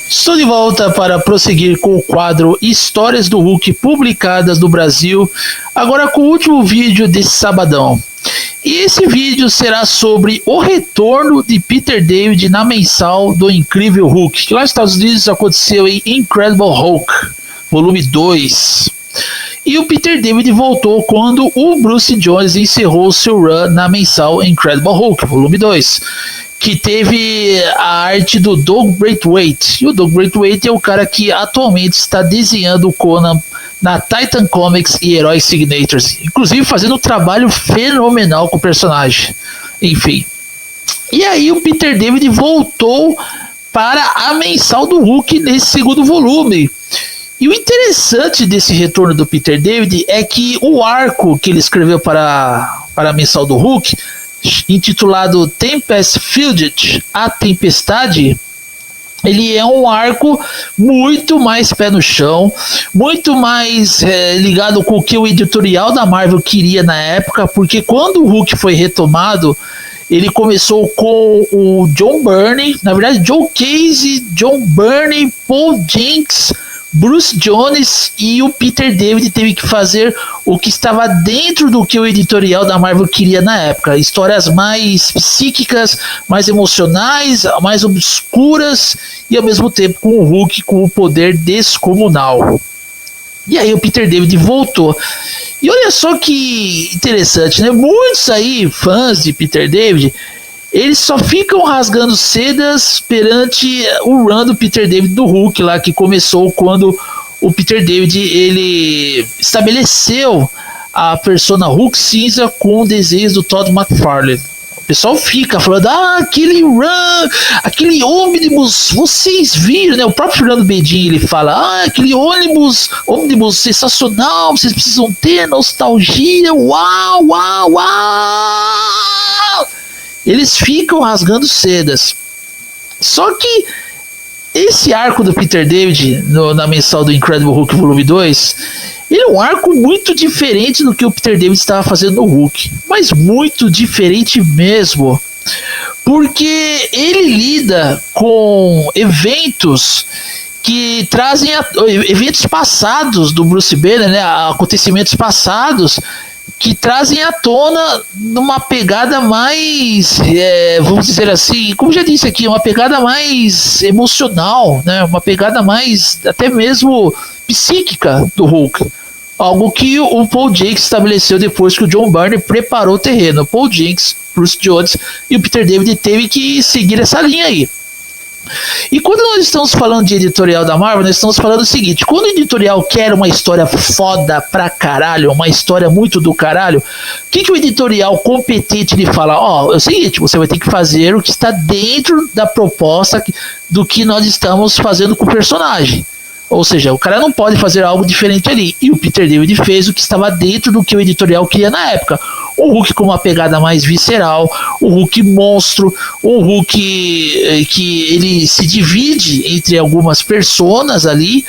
Estou de volta para prosseguir com o quadro Histórias do Hulk publicadas no Brasil, agora com o último vídeo desse sabadão. E esse vídeo será sobre o retorno de Peter David na mensal do Incrível Hulk, que lá nos Estados Unidos aconteceu em Incredible Hulk, volume 2. E o Peter David voltou quando o Bruce Jones encerrou seu run na mensal Incredible Hulk, volume 2. Que teve a arte do Doug Braithwaite. E o Doug Braithwaite é o cara que atualmente está desenhando o Conan na Titan Comics e Herói Signatures, inclusive fazendo um trabalho fenomenal com o personagem. Enfim. E aí o Peter David voltou para a mensal do Hulk nesse segundo volume. E o interessante desse retorno do Peter David é que o arco que ele escreveu para a mensal do Hulk, intitulado Tempest Fugit, A Tempestade, ele é um arco muito mais pé no chão, muito mais ligado com o que o editorial da Marvel queria na época, porque quando o Hulk foi retomado, ele começou com o John Byrne, na verdade Joe Casey, John Byrne, Paul Jenkins, Bruce Jones, e o Peter David teve que fazer o que estava dentro do que o editorial da Marvel queria na época. Histórias mais psíquicas, mais emocionais, mais obscuras e ao mesmo tempo com o Hulk com o poder descomunal. E aí o Peter David voltou. E olha só que interessante, né? Muitos aí, fãs de Peter David, eles só ficam rasgando sedas perante o run do Peter David do Hulk lá, que começou quando o Peter David ele estabeleceu a persona Hulk cinza com desenhos do Todd McFarlane. O pessoal fica falando, aquele run, aquele ônibus, vocês viram, né? O próprio Fernando Bedin, ele fala, aquele ônibus sensacional, vocês precisam ter nostalgia, uau, uau, uau. Eles ficam rasgando sedas. Só que esse arco do Peter David na mensal do Incredible Hulk volume 2, ele é um arco muito diferente do que o Peter David estava fazendo no Hulk, mas muito diferente mesmo, porque ele lida com eventos que trazem eventos passados do Bruce Banner, né, acontecimentos passados que trazem à tona numa pegada mais, vamos dizer assim, como já disse aqui, uma pegada mais emocional, né? Uma pegada mais até mesmo psíquica do Hulk. Algo que o Paul Jenkins estabeleceu depois que o John Byrne preparou o terreno. O Paul Jenkins, Bruce Jones e o Peter David teve que seguir essa linha aí. E quando nós estamos falando de editorial da Marvel, nós estamos falando o seguinte: quando o editorial quer uma história foda pra caralho, uma história muito do caralho, o que o editorial competente lhe fala? É o seguinte, você vai ter que fazer o que está dentro da proposta do que nós estamos fazendo com o personagem. Ou seja, o cara não pode fazer algo diferente ali. E o Peter David fez o que estava dentro do que o editorial queria na época. O Hulk com uma pegada mais visceral, o Hulk monstro, o Hulk que ele se divide entre algumas personas ali.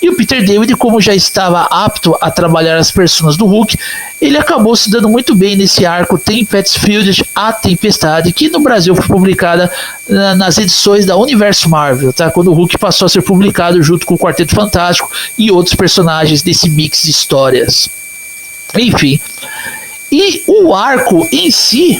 E o Peter David, como já estava apto a trabalhar as personas do Hulk, ele acabou se dando muito bem nesse arco Tempest Fugit, A Tempestade, que no Brasil foi publicada nas edições da Universo Marvel, tá? Quando o Hulk passou a ser publicado junto com o Quarteto Fantástico e outros personagens desse mix de histórias. Enfim. E o arco em si,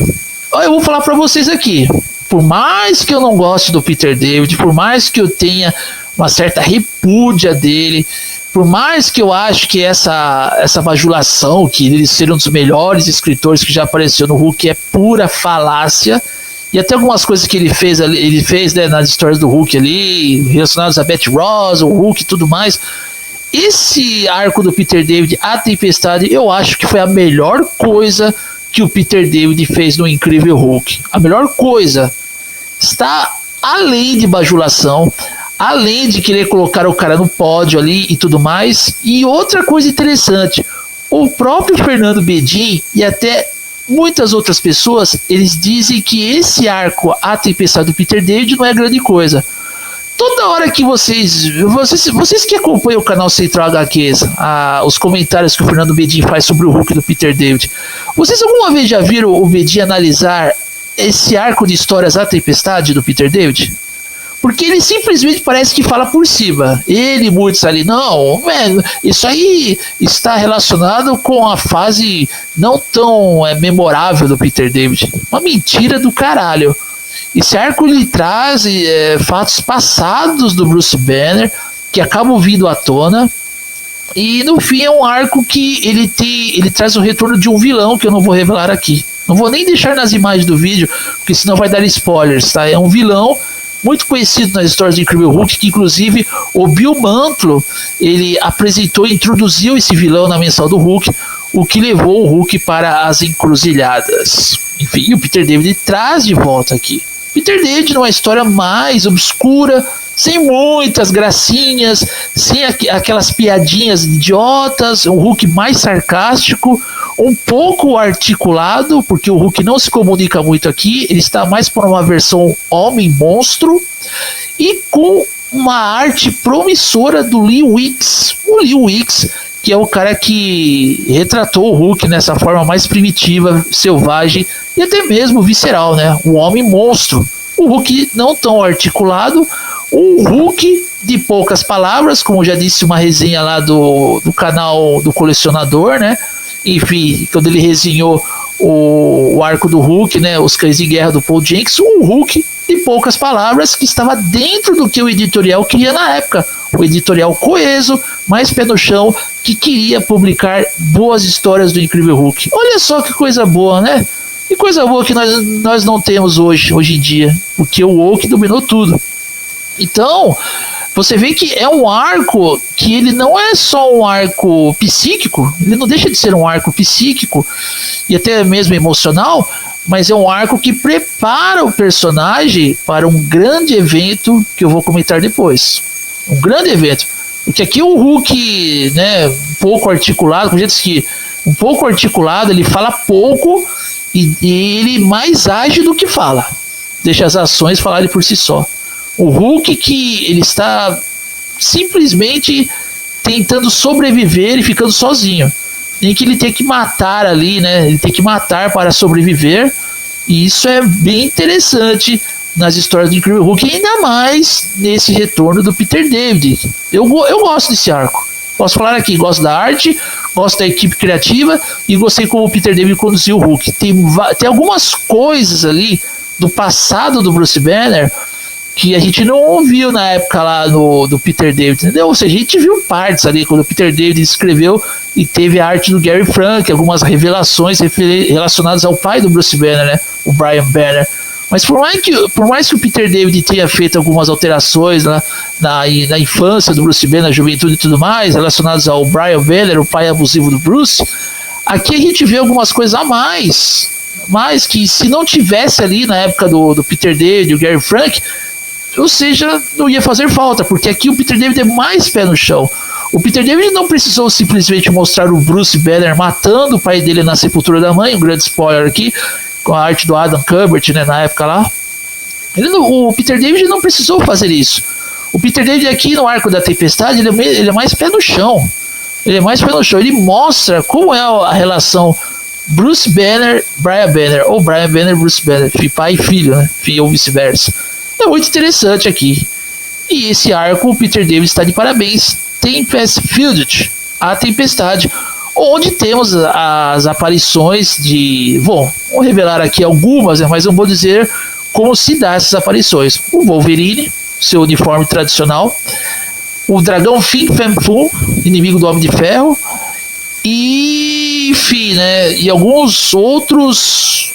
eu vou falar para vocês aqui, por mais que eu não goste do Peter David, por mais que eu tenha uma certa repúdia dele, por mais que eu acho que essa bajulação, que ele ser um dos melhores escritores que já apareceu no Hulk, é pura falácia, e até algumas coisas que ele fez né, nas histórias do Hulk ali, relacionadas a Betty Ross, o Hulk e tudo mais. Esse arco do Peter David, A Tempestade, eu acho que foi a melhor coisa que o Peter David fez no Incrível Hulk. A melhor coisa. Está além de bajulação, além de querer colocar o cara no pódio ali e tudo mais. E outra coisa interessante, o próprio Fernando Bedin e até muitas outras pessoas, eles dizem que esse arco, A Tempestade do Peter David, não é grande coisa. Toda hora que vocês que acompanham o canal Central HQs, os comentários que o Fernando Bedin faz sobre o Hulk do Peter David, vocês alguma vez já viram o Bedin analisar esse arco de histórias A Tempestade do Peter David? Porque ele simplesmente parece que fala por cima. Ele e muitos ali, não, isso aí está relacionado com a fase não tão memorável do Peter David. Uma mentira do caralho. Esse arco ele traz fatos passados do Bruce Banner que acabam vindo à tona. E no fim é um arco que ele traz o retorno de um vilão que eu não vou revelar aqui. Não vou nem deixar nas imagens do vídeo, porque senão vai dar spoilers, tá? É um vilão muito conhecido nas histórias do Incrível Hulk, que inclusive o Bill Mantlo, ele apresentou e introduziu esse vilão na mensal do Hulk, o que levou o Hulk para as encruzilhadas. Enfim, o Peter David traz de volta aqui. Peter David numa história mais obscura, sem muitas gracinhas, sem aquelas piadinhas idiotas, um Hulk mais sarcástico, um pouco articulado, porque o Hulk não se comunica muito aqui, ele está mais para uma versão homem-monstro, e com uma arte promissora do Lee Wicks. O Lee Wicks, que é o cara que retratou o Hulk nessa forma mais primitiva, selvagem e até mesmo visceral, né? O homem-monstro. O Hulk não tão articulado, um Hulk de poucas palavras, como já disse uma resenha lá do canal do colecionador, né? Enfim, quando ele resenhou o arco do Hulk, né? Os Cães de Guerra do Paul Jenkins, um Hulk de poucas palavras que estava dentro do que o editorial queria na época. O editorial coeso, mais pé no chão, que queria publicar boas histórias do Incrível Hulk. Olha só que coisa boa, né? Que coisa boa que nós não temos hoje em dia, porque o Hulk dominou tudo. Então, você vê que é um arco que ele não é só um arco psíquico, ele não deixa de ser um arco psíquico e até mesmo emocional, mas é um arco que prepara o personagem para um grande evento que eu vou comentar depois. Um grande evento. Porque aqui o Hulk, né, um pouco articulado, como já disse que um pouco articulado, ele fala pouco e ele mais age do que fala. Deixa as ações falarem por si só. O Hulk que ele está simplesmente tentando sobreviver e ficando sozinho. Nem que ele tem que matar ali, né? Ele tem que matar para sobreviver. E isso é bem interessante nas histórias do Incrível Hulk, e ainda mais nesse retorno do Peter David. Eu gosto desse arco. Posso falar aqui, gosto da arte, gosto da equipe criativa e gostei como o Peter David conduziu o Hulk. Tem algumas coisas ali do passado do Bruce Banner que a gente não ouviu na época lá do Peter David, entendeu? Ou seja, a gente viu partes ali quando o Peter David escreveu e teve a arte do Gary Frank, algumas revelações relacionadas ao pai do Bruce Banner, né? O Brian Banner. Mas por mais que o Peter David tenha feito algumas alterações na infância do Bruce Banner, na juventude e tudo mais, relacionadas ao Brian Banner, o pai abusivo do Bruce, aqui a gente vê algumas coisas a mais que se não tivesse ali na época do Peter David e o Gary Frank, ou seja, não ia fazer falta, porque aqui o Peter David é mais pé no chão. O Peter David não precisou simplesmente mostrar o Bruce Banner matando o pai dele na sepultura da mãe, um grande spoiler aqui, com a arte do Adam Kubert, né, na época lá. O Peter David não precisou fazer isso. O Peter David aqui no arco da Tempestade, ele é mais pé no chão. Ele é mais pé no chão. Ele mostra como é a relação Bruce Banner, Brian Banner, ou Brian Banner, Bruce Banner, pai e filho, né, ou vice-versa. É muito interessante aqui. E esse arco, o Peter David está de parabéns. Tempest Field, a Tempestade, onde temos as aparições de... Bom, vou revelar aqui algumas, né, mas não vou dizer como se dá essas aparições. O Wolverine, seu uniforme tradicional. O dragão Fin Fang Foom, inimigo do Homem de Ferro. E, enfim, né, e alguns outros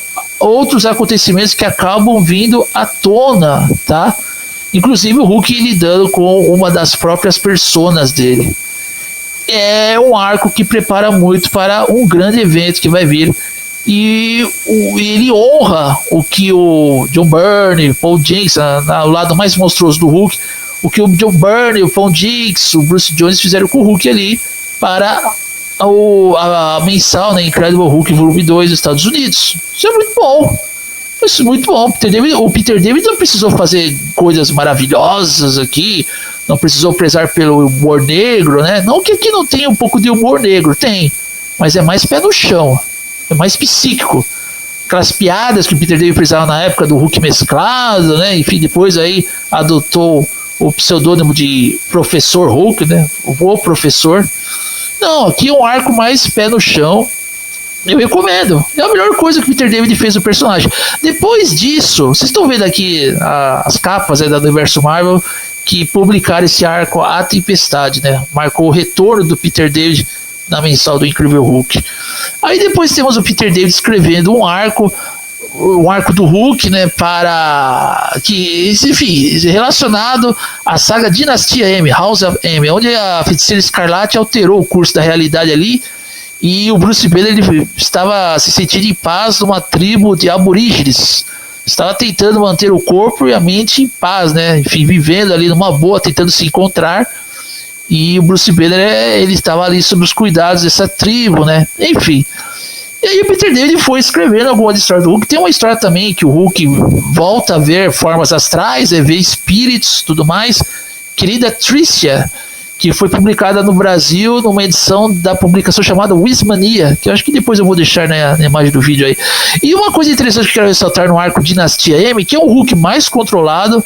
acontecimentos que acabam vindo à tona, tá? Inclusive o Hulk lidando com uma das próprias personas dele. É um arco que prepara muito para um grande evento que vai vir. E ele honra o que o John Byrne, Paul Jenkins, o lado mais monstruoso do Hulk, o que o John Byrne, o Paul Jenkins, o Bruce Jones fizeram com o Hulk ali para a mensal, né, Incredible Hulk volume 2 dos Estados Unidos. Isso é muito bom. Isso é muito bom. O Peter David não precisou fazer coisas maravilhosas aqui, não precisou prezar pelo humor negro, né? Não que aqui não tenha um pouco de humor negro, tem, mas é mais pé no chão, é mais psíquico. aquelas piadas que o Peter David precisava na época do Hulk mesclado, né? Enfim, depois aí adotou o pseudônimo de Professor Hulk, né? O professor. Não, aqui é um arco mais pé no chão. Eu recomendo. É a melhor coisa que o Peter David fez no personagem. Depois disso, vocês estão vendo aqui as capas aí do universo Marvel que publicaram esse arco A Tempestade, né? Marcou o retorno do Peter David na mensal do Incrível Hulk. Aí depois temos o Peter David escrevendo um arco do Hulk, né, para que, enfim, relacionado à saga Dinastia M, House of M, onde a Feiticeira Escarlate alterou o curso da realidade ali, e o Bruce Banner ele estava se sentindo em paz numa tribo de aborígenes, estava tentando manter o corpo e a mente em paz, né, enfim, vivendo ali numa boa, tentando se encontrar. E o Bruce Banner, ele estava ali sob os cuidados dessa tribo, né? Enfim. E aí o Peter David foi escrevendo algumas histórias do Hulk. Tem uma história também que o Hulk volta a ver formas astrais, ver espíritos, tudo mais. Querida Tricia, que foi publicada no Brasil numa edição da publicação chamada Wismania, que eu acho que depois eu vou deixar na imagem do vídeo aí. E uma coisa interessante que eu quero ressaltar no arco Dinastia M, que é o Hulk mais controlado,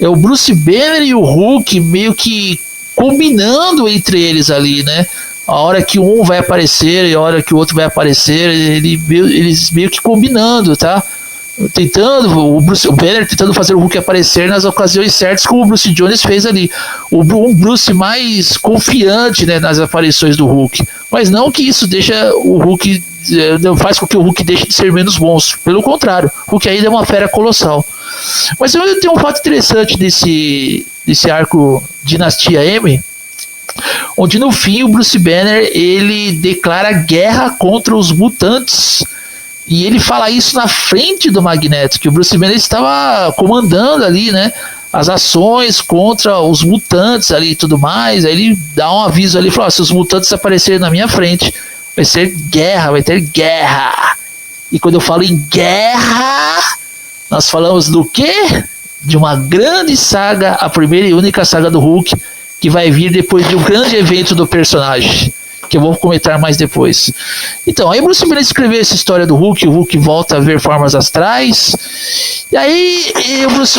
é o Bruce Banner e o Hulk meio que combinando entre eles ali, né? A hora que um vai aparecer e a hora que o outro vai aparecer, eles meio que combinando, tá? Tentando, o Banner tentando fazer o Hulk aparecer nas ocasiões certas, como o Bruce Jones fez ali. Um Bruce mais confiante, né, nas aparições do Hulk. Mas não que isso deixa o Hulk, não faz com que o Hulk deixe de ser menos monstro. Pelo contrário, o Hulk ainda é uma fera colossal. Mas eu tenho um fato interessante desse arco Dinastia M, onde no fim o Bruce Banner ele declara guerra contra os mutantes, e ele fala isso na frente do Magneto, que o Bruce Banner estava comandando ali, né, as ações contra os mutantes ali e tudo mais. Aí ele dá um aviso ali, fala: se os mutantes aparecerem na minha frente, vai ser guerra, vai ter guerra. E quando eu falo em guerra, nós falamos do quê? De uma grande saga, a primeira e única saga do Hulk, que vai vir depois de um grande evento do personagem, que eu vou comentar mais depois. Então, aí Bruce Banner escreveu essa história do Hulk, o Hulk volta a ver formas astrais, e aí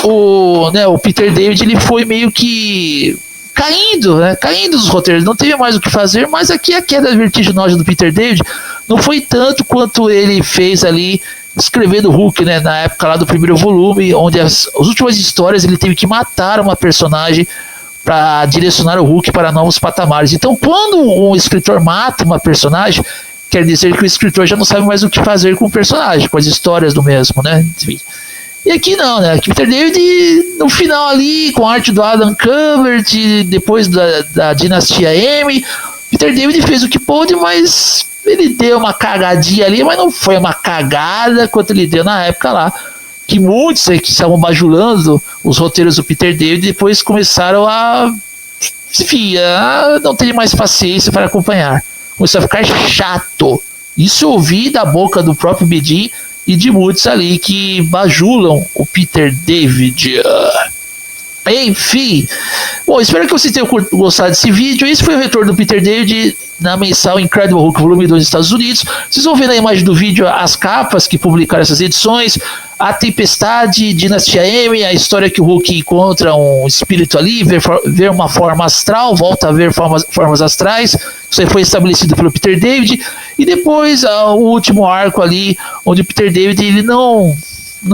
o Peter David ele foi meio que caindo, né? Caindo dos roteiros, não teve mais o que fazer, mas aqui a queda vertiginosa do Peter David não foi tanto quanto ele fez ali escrevendo o Hulk, né, na época lá do primeiro volume, onde as últimas histórias ele teve que matar uma personagem para direcionar o Hulk para novos patamares. Então, quando um escritor mata uma personagem, quer dizer que o escritor já não sabe mais o que fazer com o personagem, com as histórias do mesmo, né? Enfim. E aqui não, né? Aqui Peter David, no final ali, com a arte do Adam Kubert, depois da Dinastia M, Peter David fez o que pôde, mas ele deu uma cagadinha ali, mas não foi uma cagada quanto ele deu na época lá, que muitos que estavam bajulando os roteiros do Peter David depois começaram a, enfim, a não ter mais paciência para acompanhar. Começou a ficar chato. Isso eu ouvi da boca do próprio BD e de muitos ali que bajulam o Peter David. Enfim, bom, espero que vocês tenham gostado desse vídeo. Esse foi o retorno do Peter David na mensal Incredible Hulk volume 2 dos Estados Unidos. Vocês vão ver na imagem do vídeo as capas que publicaram essas edições: A Tempestade, Dinastia M, a história que o Hulk encontra um espírito ali, vê uma forma astral, volta a ver formas astrais. Isso aí foi estabelecido pelo Peter David. E depois o último arco ali, onde o Peter David ele não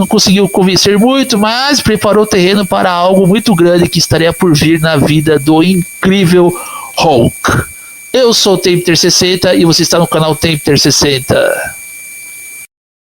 conseguiu convencer muito, mas preparou o terreno para algo muito grande que estaria por vir na vida do incrível Hulk. Eu sou o Tempter60 e você está no canal Tempter60.